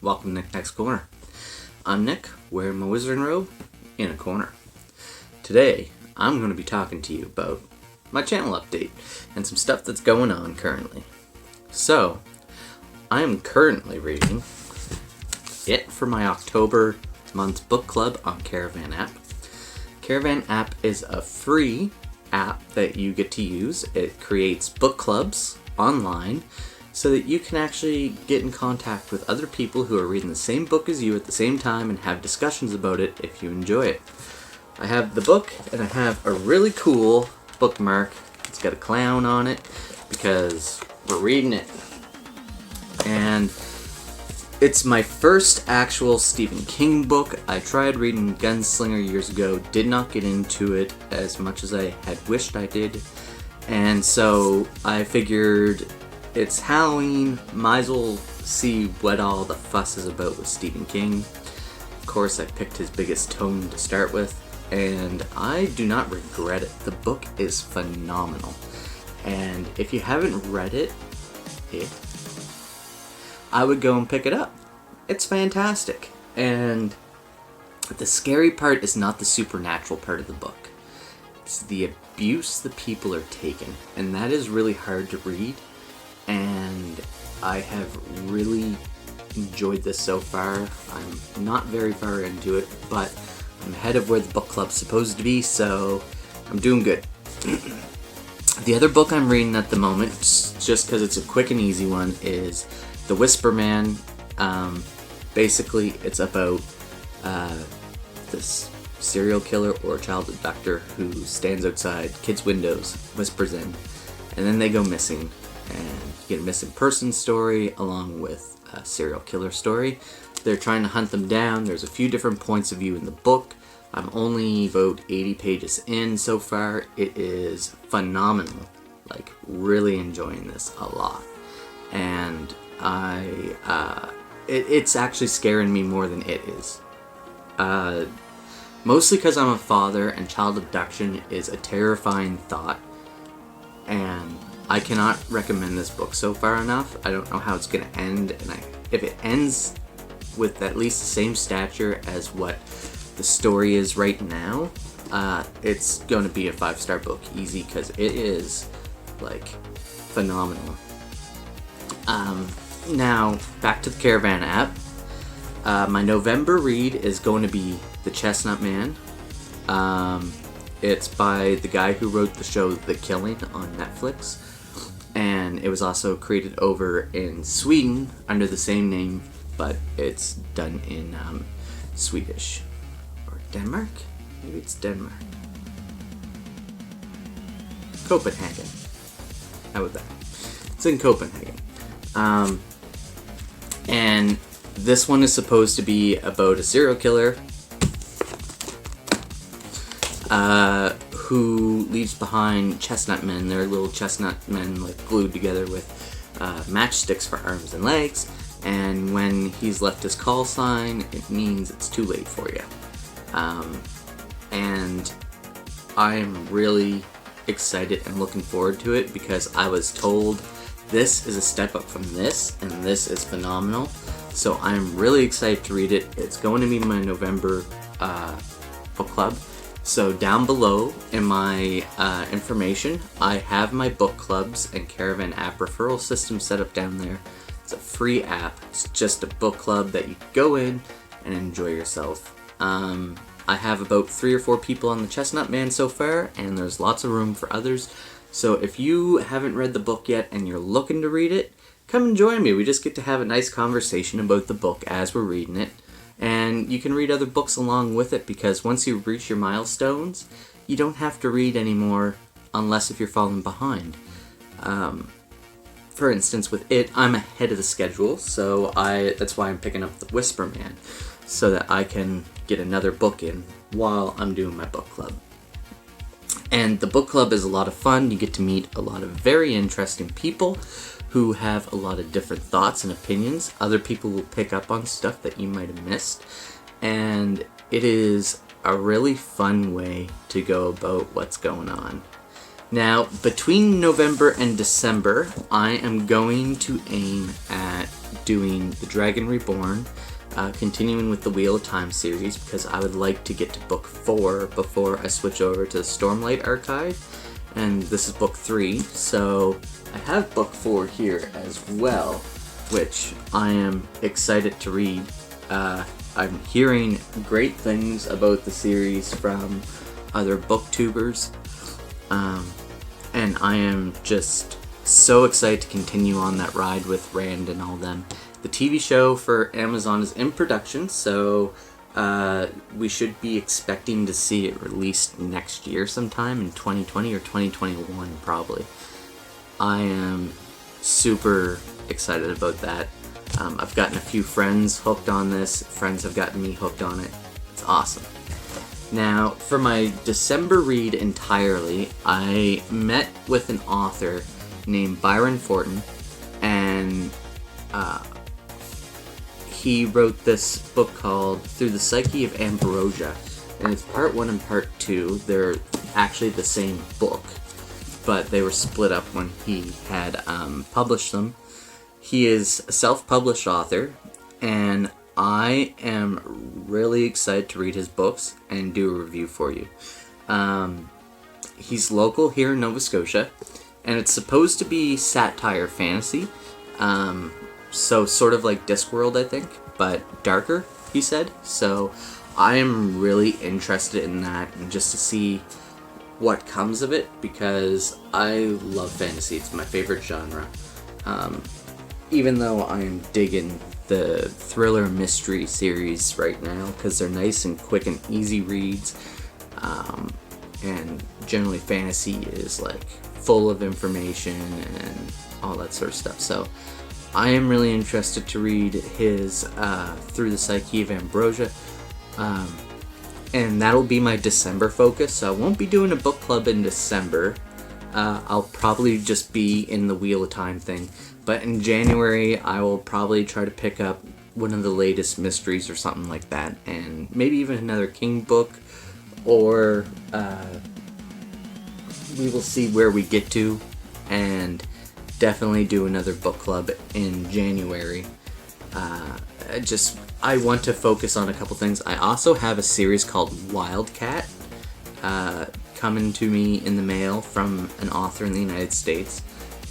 welcome to Nick Next Corner. I'm Nick, wearing my wizarding robe in a corner. Today, I'm going to be talking to you about my channel update and some stuff that's going on currently. So, I am currently reading it for my October month book club on caravanapp. Caravanapp is a free app that you get to use. It creates book clubs online so that you can actually get in contact with other people who are reading the same book as you at the same time and have discussions about it if you enjoy it. I have the book and I have a really cool bookmark. It's got a clown on it because we're reading it. And it's my first actual Stephen King book. I tried reading Gunslinger years ago, did not get into it as much as I had wished I did. And so I figured it's Halloween, might as well see what all the fuss is about with Stephen King. Of course, I picked his biggest tome to start with, and I do not regret it. The book is phenomenal. And if you haven't read it, I would go and pick it up. It's fantastic. And the scary part is not the supernatural part of the book. It's the abuse the people are taking, and that is really hard to read. And I have really enjoyed this so far. I'm not very far into it, but I'm ahead of where the book club's supposed to be, so I'm doing good. The other book I'm reading at the moment, just because it's a quick and easy one, is The Whisper Man. Basically, it's about this serial killer or child abductor who stands outside kids' windows, whispers in, and then they go missing. And you get a missing person story along with a serial killer story. They're trying to hunt them down. There's a few different points of view in the book. I'm only about 80 pages in so far. It is phenomenal. Like, really enjoying this a lot. And it's actually scaring me more than it is. Mostly because I'm a father and child abduction is a terrifying thought. And I cannot recommend this book so far enough. I don't know how it's going to end, and if it ends with at least the same stature as what the story is right now, it's going to be a 5-star book easy, because it is like phenomenal. Now back to the caravanapp. My November read is going to be The Chestnut Man. It's by the guy who wrote the show The Killing on Netflix. And it was also created over in Sweden under the same name, but it's done in Swedish. Or Denmark? Maybe it's Denmark. Copenhagen. How about that? It's in Copenhagen. And this one is supposed to be about a serial killer who leaves behind chestnut men. They're little chestnut men, like, glued together with matchsticks for arms and legs. And when he's left his call sign, it means it's too late for you. And I'm really excited and looking forward to it, because I was told this is a step up from this, and this is phenomenal. So I'm really excited to read it. It's going to be my November book club. So down below in my information, I have my book clubs and caravanapp referral system set up down there. It's a free app. It's just a book club that you can go in and enjoy yourself. I have about 3 or 4 people on the Chestnut Man so far, and there's lots of room for others. So if you haven't read the book yet and you're looking to read it, come and join me. We just get to have a nice conversation about the book as we're reading it. And you can read other books along with it, because once you reach your milestones, you don't have to read anymore unless if you're falling behind. For instance, with it, I'm ahead of the schedule, so that's why I'm picking up The Whisper Man, so that I can get another book in while I'm doing my book club. And the book club is a lot of fun. You get to meet a lot of very interesting people who have a lot of different thoughts and opinions. Other people will pick up on stuff that you might have missed. And it is a really fun way to go about what's going on. Now, between November and December, I am going to aim at doing The Dragon Reborn, continuing with the Wheel of Time series, because I would like to get to book 4 before I switch over to the Stormlight Archive, and this is book 3, so I have book 4 here as well, which I am excited to read. I'm hearing great things about the series from other booktubers, and I am just so excited to continue on that ride with Rand and all them. The TV show for Amazon is in production, so we should be expecting to see it released next year sometime in 2020 or 2021 probably. I am super excited about that. I've gotten a few friends hooked on this. Friends have gotten me hooked on it. It's awesome. Now, for my December read entirely, I met with an author named Byron Fortin, and he wrote this book called Through the Psyche of Ambrosia, and it's part 1 and part 2. They're actually the same book, but they were split up when he had published them. He is a self-published author, and I am really excited to read his books and do a review for you. He's local here in Nova Scotia, and it's supposed to be satire fantasy, so sort of like Discworld, I think, but darker, he said. So I am really interested in that, and just to see what comes of it, because I love fantasy. It's my favorite genre. Even though I'm digging the thriller mystery series right now, because they're nice and quick and easy reads, and generally fantasy is like full of information and all that sort of stuff. So I am really interested to read his Through the Psyche of Ambrosia, and that'll be my December focus. So I won't be doing a book club in December. I'll probably just be in the Wheel of Time thing. But in January, I will probably try to pick up one of the latest mysteries or something like that, and maybe even another King book, or we will see where we get to, and definitely do another book club in January. I want to focus on a couple things. I also have a series called Wildcat coming to me in the mail from an author in the United States.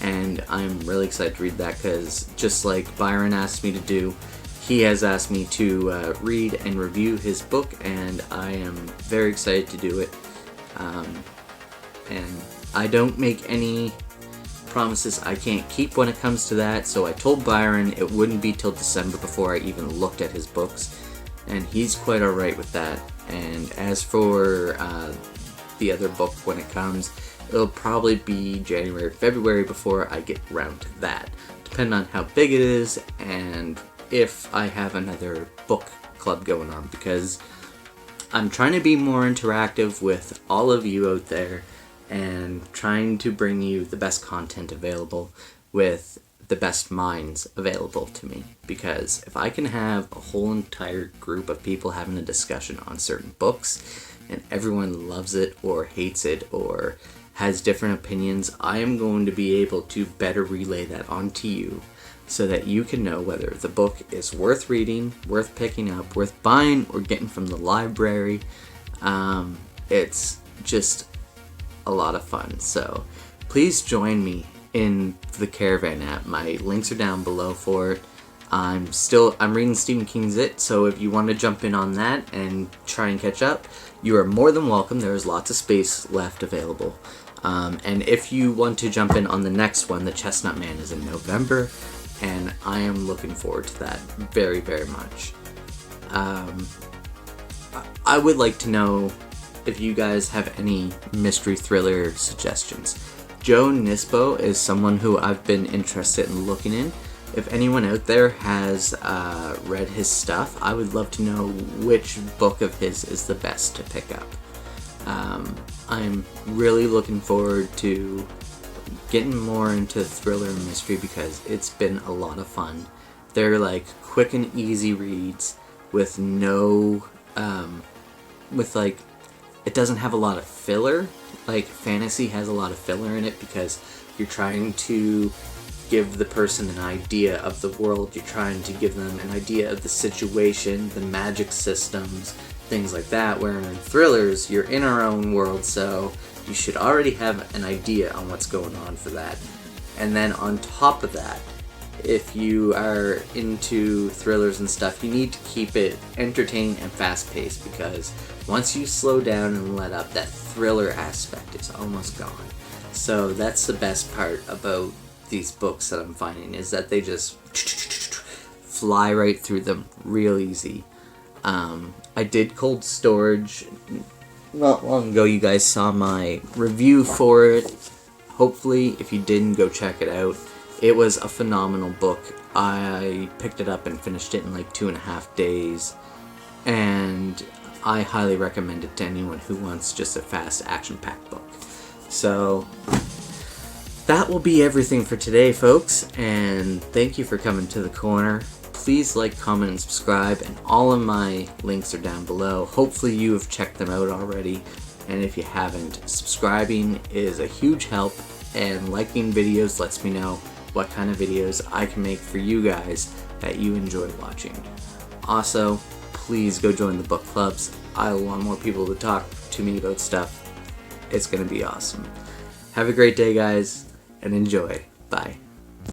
And I'm really excited to read that, because just like Byron asked me to do, he has asked me to read and review his book, and I am very excited to do it. And I don't make any promises I can't keep when it comes to that, so I told Byron it wouldn't be till December before I even looked at his books, and he's quite alright with that. And as for the other book, when it comes, it'll probably be January or February before I get around to that, depending on how big it is and if I have another book club going on, because I'm trying to be more interactive with all of you out there and trying to bring you the best content available with the best minds available to me. Because if I can have a whole entire group of people having a discussion on certain books, and everyone loves it or hates it or has different opinions, I am going to be able to better relay that onto you, so that you can know whether the book is worth reading, worth picking up, worth buying, or getting from the library. It's just a lot of fun. So please join me in the Caravanapp. My links are down below for it. I'm reading Stephen King's It, so if you want to jump in on that and try and catch up, you are more than welcome. There is lots of space left available. And if you want to jump in on the next one, The Chestnut Man is in November, and I am looking forward to that very, very much. I would like to know if you guys have any mystery thriller suggestions. Joe Nisbo is someone who I've been interested in looking in. If anyone out there has read his stuff, I would love to know which book of his is the best to pick up. I'm really looking forward to getting more into thriller and mystery, because it's been a lot of fun. They're like quick and easy reads with no, it doesn't have a lot of filler. Like fantasy has a lot of filler in it, because you're trying to give the person an idea of the world. You're trying to give them an idea of the situation, the magic systems, things like that, where in thrillers, you're in our own world, so you should already have an idea on what's going on for that. And then on top of that, if you are into thrillers and stuff, you need to keep it entertaining and fast-paced, because once you slow down and let up, that thriller aspect is almost gone. So that's the best part about these books that I'm finding, is that they just fly right through them real easy. I did Cold Storage not long ago. You guys saw my review for it. Hopefully, if you didn't, go check it out. It was a phenomenal book. I picked it up and finished it in like 2.5 days, and I highly recommend it to anyone who wants just a fast, action-packed book. So that will be everything for today, folks, and thank you for coming to the corner. Please like, comment, and subscribe, and all of my links are down below. Hopefully you have checked them out already, and if you haven't, subscribing is a huge help, and liking videos lets me know what kind of videos I can make for you guys that you enjoy watching. Also, please go join the book clubs. I want more people to talk to me about stuff. It's gonna be awesome. Have a great day, guys, and enjoy. Bye.